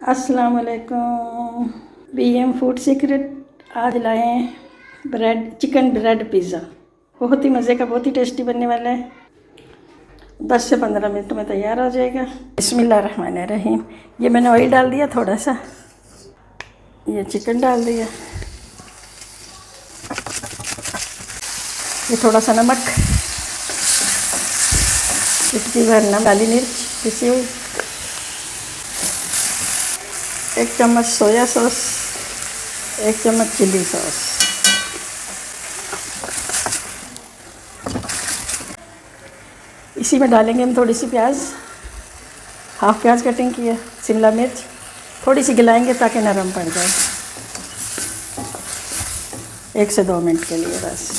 अस्सलाम वालेकुम। BM food secret आज लाए हैं चिकन ब्रेड पिज़्ज़ा। बहुत ही मज़े का, बहुत ही टेस्टी बनने वाला है। 10 से 15 मिनट में तैयार हो जाएगा। बिस्मिल्लाहिर्रहमानिर्रहीम। ये मैंने ऑयल डाल दिया थोड़ा सा, ये चिकन डाल दिया, ये थोड़ा सा नमक, चुटकी भर काली मिर्च पिसी हुई, 1 चम्मच सोया सॉस, 1 चम्मच चिली सॉस। इसी में डालेंगे हम थोड़ी सी प्याज, हाफ प्याज कटिंग की है, शिमला मिर्च थोड़ी सी गिलाएंगे ताकि नरम पड़ जाए। 1 से 2 मिनट के लिए बस।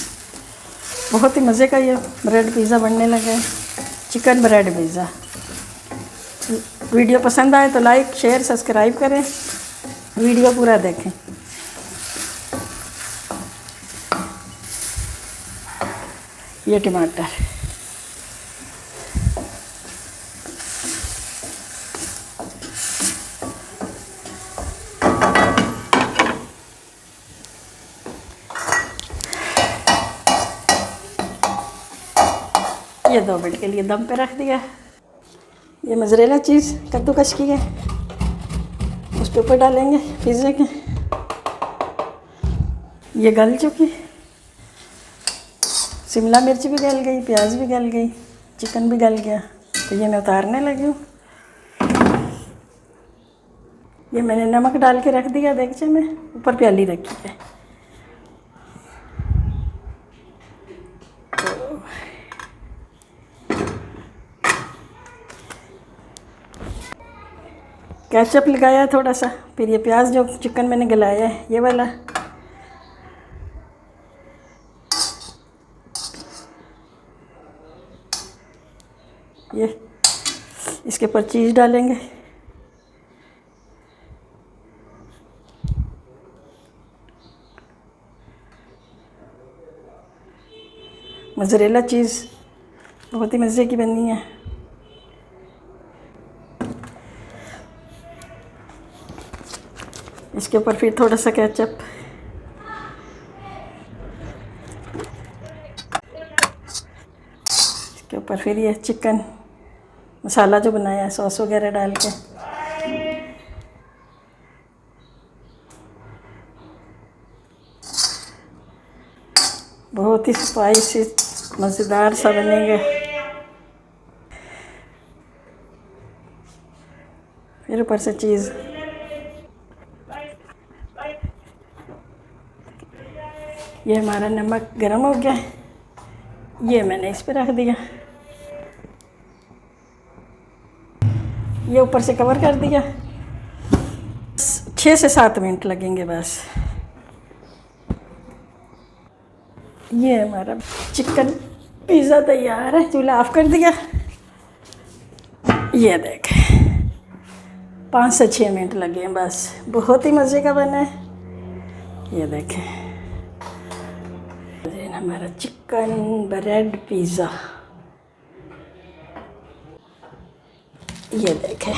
बहुत ही मज़े का ये ब्रेड पिज़्ज़ा बनने लगा है, चिकन ब्रेड पिज़्ज़ा। वीडियो पसंद आए तो लाइक शेयर सब्सक्राइब करें, वीडियो पूरा देखें। ये टमाटर, ये 2 मिनट के लिए दम पे रख दिया। ये मोज़रेला चीज़ कद्दूकस की है, उसके ऊपर डालेंगे पिज़्ज़ा के। ये गल चुकी, शिमला मिर्च भी गल गई, प्याज भी गल गई, चिकन भी गल गया। तो ये मैं उतारने लगी हूँ। ये मैंने नमक डाल के रख दिया देगचे में, ऊपर प्याली रखी है। केचप लगाया थोड़ा सा, फिर ये प्याज जो चिकन मैंने गलाया है ये वाला, ये इसके ऊपर चीज़ डालेंगे। मोज़रेला चीज़ बहुत ही मज़े की बनी है। इसके ऊपर फिर थोड़ा सा केचप, इसके ऊपर फिर ये चिकन मसाला जो बनाया है सॉस वगैरह डाल के। बहुत ही स्पाइसी मज़ेदार सा बनेगा। फिर ऊपर से चीज़। ये हमारा नमक गरम हो गया है, ये मैंने इस पे रख दिया, ये ऊपर से कवर कर दिया। 6 से 7 मिनट लगेंगे बस। ये हमारा चिकन पिज़्ज़ा तैयार है। चूल्हा ऑफ कर दिया। ये देखें 5 से 6 मिनट लगे हैं बस। बहुत ही मज़े का बना है। ये देखें हमारा चिकन ब्रेड पिज़्ज़ा। ये देखें,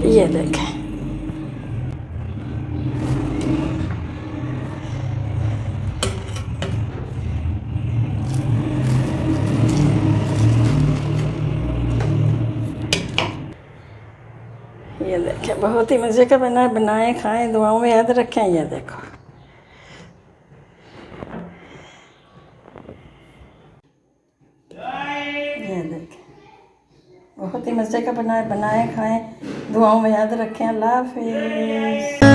ये देखें, ये देखें बहुत ही मज़े का बना है। बनाएं, खाएं, दुआओं में याद रखें। ये देखो, ये देखें बहुत ही मज़े का बना है। बनाएं, खाएं, दुआओं में याद रखें। अल्लाह हाफ़िज़।